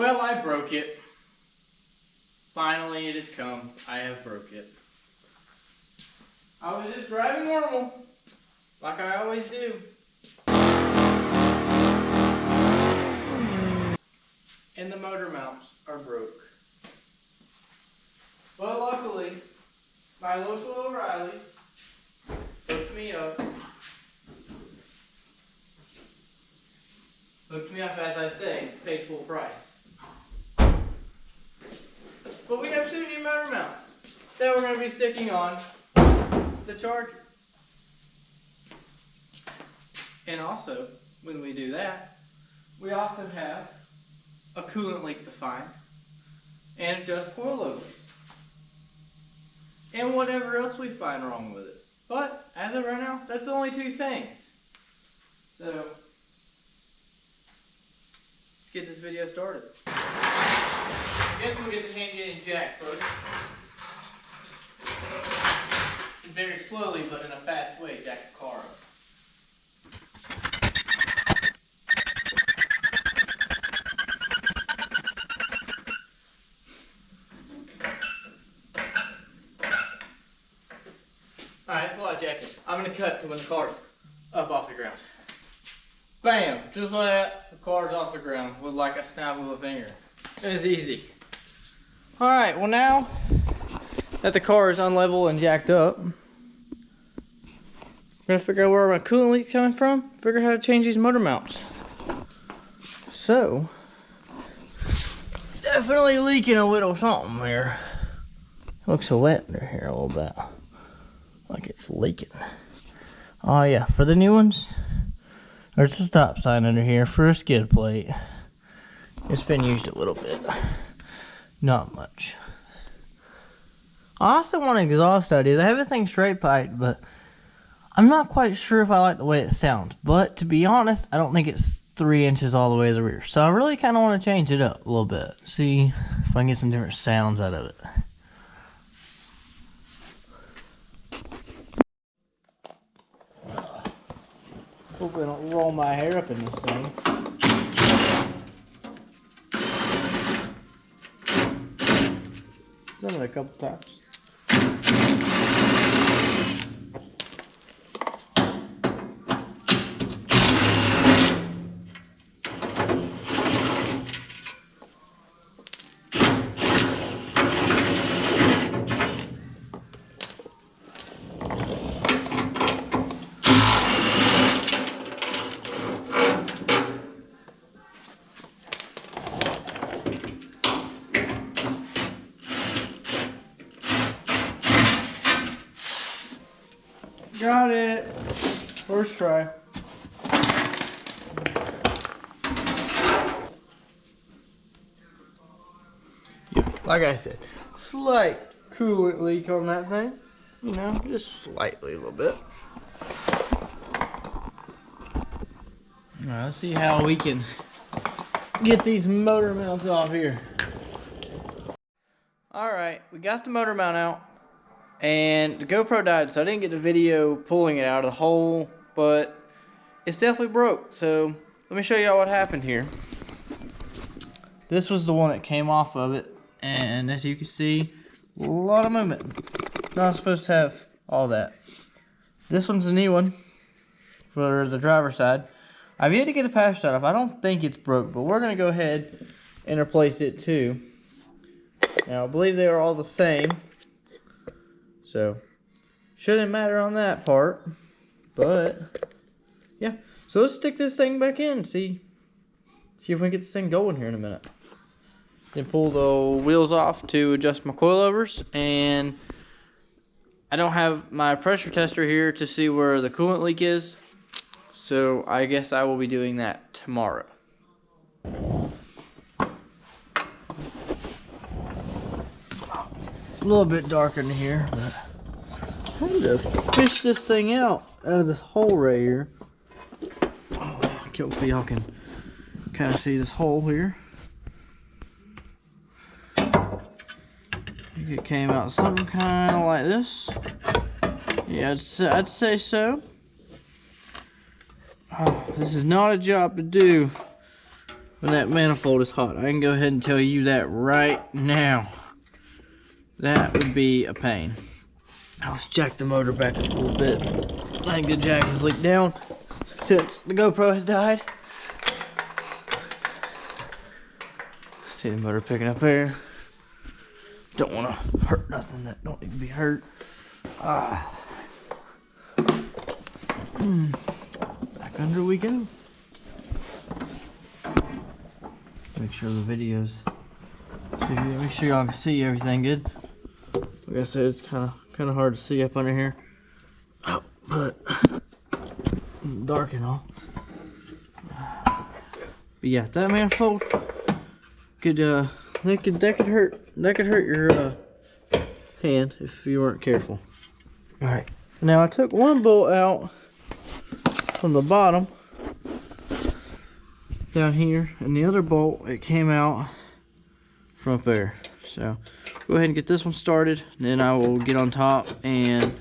Well, I broke it. Finally, it has come. I have broke it. I was just driving normal, like I always do. And the motor mounts are broke. But luckily, my local O'Reilly hooked me up. Hooked me up, as I say, paid full price. But we have 2 new motor mounts that we're going to be sticking on the Charger. And also, when we do that, we also have a coolant leak to find and adjust coilovers. And whatever else we find wrong with it. But, as of right now, that's only 2 things. So, let's get this video started. I guess we'll get the hand getting jack first. Very slowly, but in a fast way, jack the car up. Alright, that's a lot of jacking. I'm going to cut to when the car's up off the ground. Bam! Just like that, the car's off the ground with like a snap of a finger. It was easy. Alright, well now that the car is unlevel and jacked up, I'm going to figure out where my coolant leak's coming from, figure out how to change these motor mounts. So, definitely leaking a little something here. Looks so wet under here a little bit. Like it's leaking. Oh yeah, for the new ones, there's a stop sign under here for a skid plate. It's been used a little bit. Not much. I also want exhaust ideas. I have this thing straight piped, but I'm not quite sure if I like the way it sounds. But to be honest, I don't think it's 3 inches all the way to the rear. So I really kind of want to change it up a little bit. See if I can get some different sounds out of it. Hope I don't roll my hair up in this thing. Done it a couple times. Got it. First try. Yep. Like I said, slight coolant leak on that thing. You know, just slightly a little bit. Alright, let's see how we can get these motor mounts off here. Alright, we got the motor mount out. And the GoPro died, so I didn't get the video pulling it out of the hole, but it's definitely broke. So let me show y'all what happened here. This was the one that came off of it, and as you can see, a lot of movement. Not supposed to have all that. This one's a new one for the driver's side. I've yet to get the patch side off. I don't think it's broke, but we're going to go ahead and replace it too. Now, I believe they are all the same. So, shouldn't matter on that part, but, yeah. So let's stick this thing back in, see if we can get this thing going here in a minute. Then pull the wheels off to adjust my coilovers, and I don't have my pressure tester here to see where the coolant leak is, so I guess I will be doing that tomorrow. A little bit darker in here, but I'm trying to fish this thing out of this hole right here. Oh, hopefully y'all can kind of see this hole here. It came out something kind of like this. Yeah, I'd say so. Oh, this is not a job to do when that manifold is hot. I can go ahead and tell you that right now. That would be a pain. Now let's jack the motor back a little bit. I think the jack is leaked down since the GoPro has died. See the motor picking up air. Don't want to hurt nothing that don't need to be hurt. Back under we go. Make sure the videos. Make sure y'all can see everything good. Like I said, it's kind of hard to see up under here. Oh, but dark and all. But yeah, that manifold could that could hurt your hand if you weren't careful. All right, now I took one bolt out from the bottom down here, and the other bolt, it came out from up there. So go ahead and get this one started, and then I will get on top and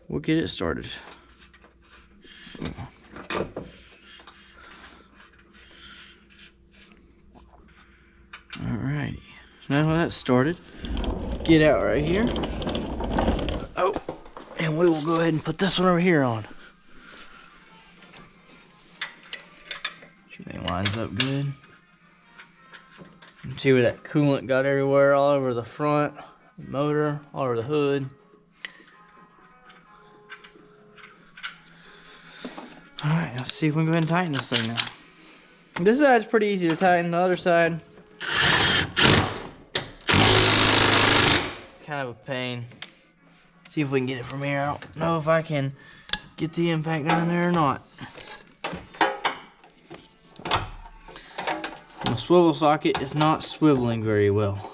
we'll get it started. Alrighty, so now that's started, get out right here. Oh, and we will go ahead and put this one over here on. Everything lines up good. You can see where that coolant got everywhere, all over the front, the motor, all over the hood. Alright, let's see if we can go ahead and tighten this thing now. This side's pretty easy to tighten, the other side, it's kind of a pain. See if we can get it from here. I don't know if I can get the impact down there or not. The swivel socket is not swiveling very well.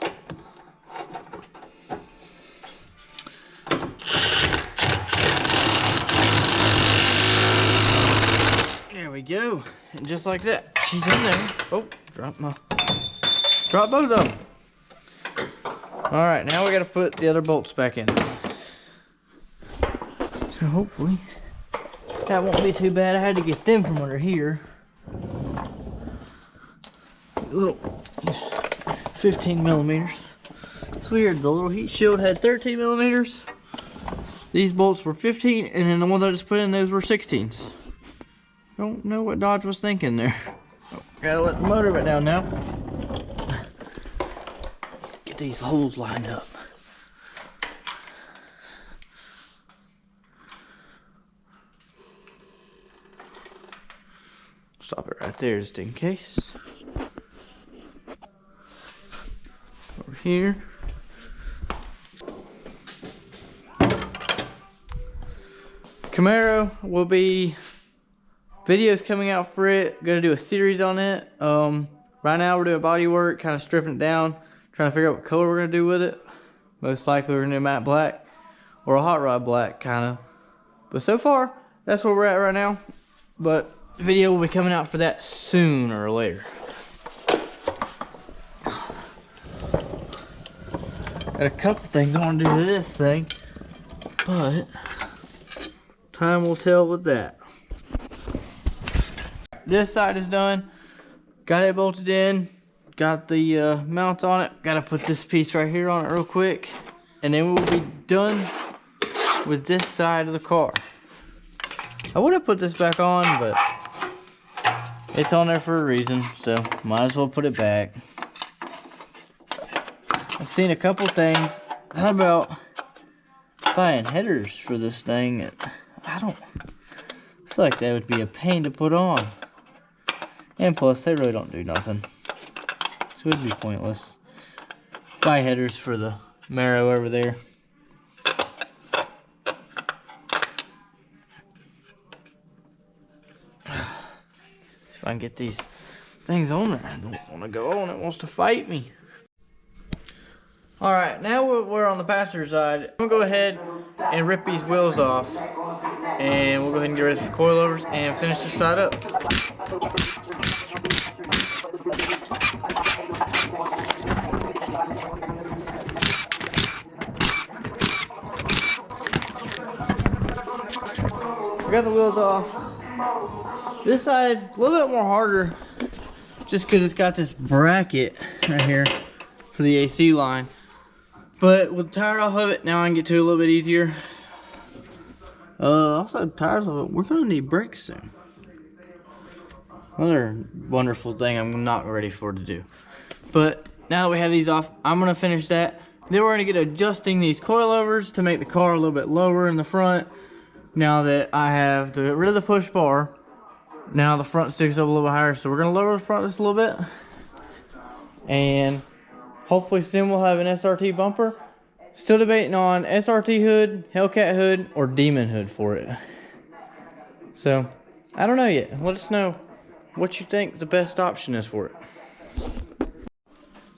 There we go. And just like that, she's in there. Oh, drop both of them. Alright, now we gotta put the other bolts back in. So hopefully that won't be too bad. I had to get them from under here. Little 15 millimeters. It's weird, the little heat shield had 13 millimeters. These bolts were 15, and then the ones I just put in, those were 16s. Don't know what Dodge was thinking there. Oh, gotta let the motor back down now. Get these holes lined up. Stop it right there just in case. Over here. Camaro will be videos coming out for it. Gonna do a series on it. Right now we're doing body work, kind of stripping it down, trying to figure out what color we're gonna do with it. Most likely we're gonna do matte black or a hot rod black, kind of. But so far, that's where we're at right now. But the video will be coming out for that sooner or later. Got a couple things I want to do to this thing, but time will tell with that. This side is done. Got it bolted in. Got the mounts on it. Got to put this piece right here on it real quick, and then we'll be done with this side of the car. I would have put this back on, but it's on there for a reason, so might as well put it back. I've seen a couple things. How about buying headers for this thing? I feel like that would be a pain to put on. And plus, they really don't do nothing. So it'd be pointless. Buy headers for the Mero over there. If I can get these things on there. I don't want to go on. It wants to fight me. Alright, now we're on the passenger side. I'm going to go ahead and rip these wheels off. And we'll go ahead and get rid of these coilovers and finish this side up. We got the wheels off. This side, a little bit more harder just because it's got this bracket right here for the AC line. But with the tire off of it, now I can get to it a little bit easier. Also, tires of it, we're gonna need brakes soon. Another wonderful thing I'm not ready for to do. But now that we have these off, I'm gonna finish that. Then we're gonna get adjusting these coilovers to make the car a little bit lower in the front. Now that I have to get rid of the push bar, now the front sticks up a little bit higher. So we're gonna lower the front just a little bit. And hopefully soon we'll have an SRT bumper. Still debating on SRT hood, Hellcat hood, or Demon hood for it. So, I don't know yet. Let us know what you think the best option is for it.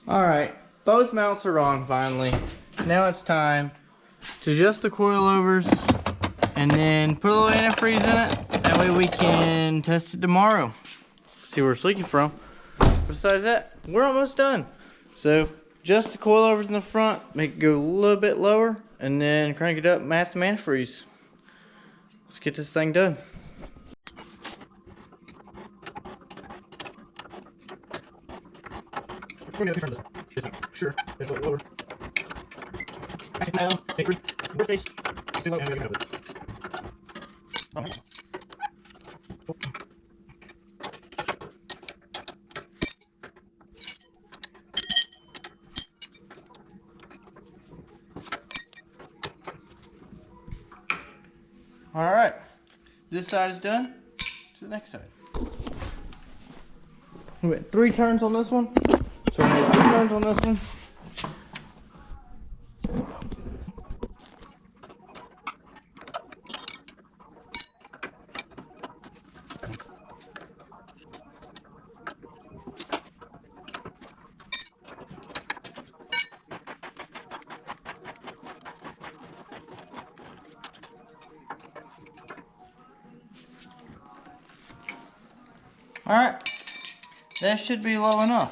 Alright, both mounts are on finally. Now it's time to adjust the coilovers and then put a little antifreeze in it. That way we can test it tomorrow. See where it's leaking from. Besides that, we're almost done. So, adjust the coilovers in the front, make it go a little bit lower, and then crank it up, match the antifreeze. Let's get this thing done. Sure, there's a little lower. Alright, this side is done. To the next side. We went 3 turns on this one. So we're going to do 2 turns on this one. Alright, that should be low enough.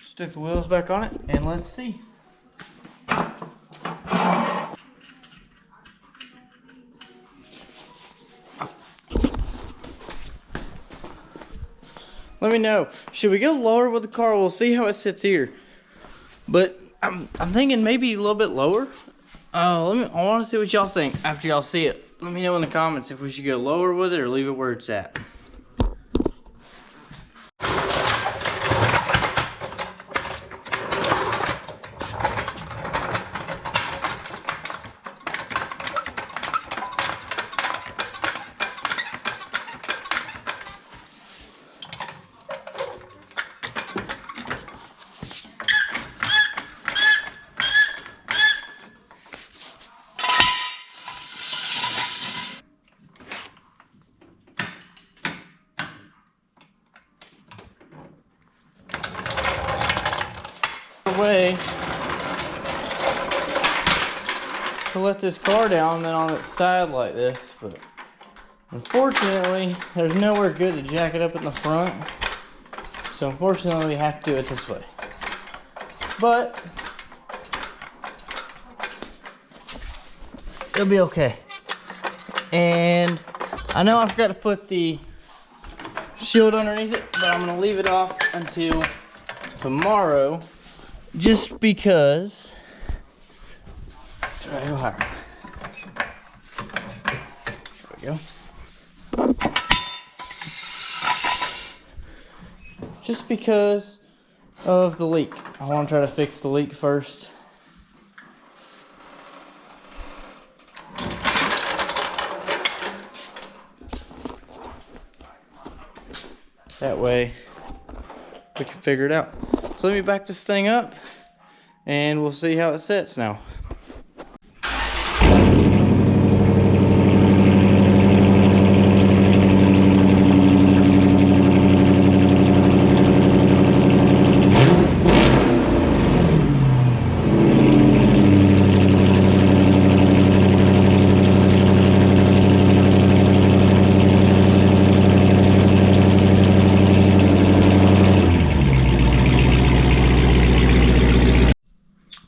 Stick the wheels back on it and let's see. Let me know. Should we go lower with the car? We'll see how it sits here. But I'm thinking maybe a little bit lower. I want to see what y'all think after y'all see it. Let me know in the comments if we should go lower with it or leave it where it's at. Way to let this car down then on its side like this, but unfortunately there's nowhere good to jack it up in the front, so unfortunately we have to do it this way. But it'll be okay. And I know I forgot to put the shield underneath it, but I'm gonna leave it off until tomorrow. Just because, try to go higher. There we go. Just because of the leak. I want to try to fix the leak first. That way we can figure it out. So let me back this thing up and we'll see how it sits now.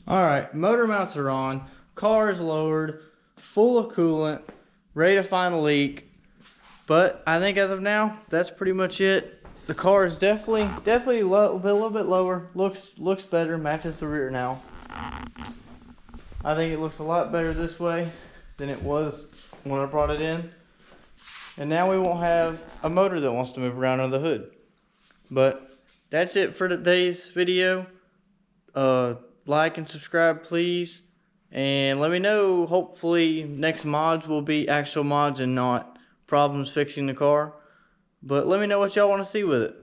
Alright, motor mounts are on, car is lowered, full of coolant, ready to find a leak. But I think as of now, that's pretty much it. the car is definitely a little bit lower. Looks better. Matches the rear now. I think it looks a lot better this way than it was when I brought it in. And now we won't have a motor that wants to move around under the hood. But that's it for today's video. Like and subscribe, please. And let me know, hopefully next mods will be actual mods and not problems fixing the car. But let me know what y'all want to see with it.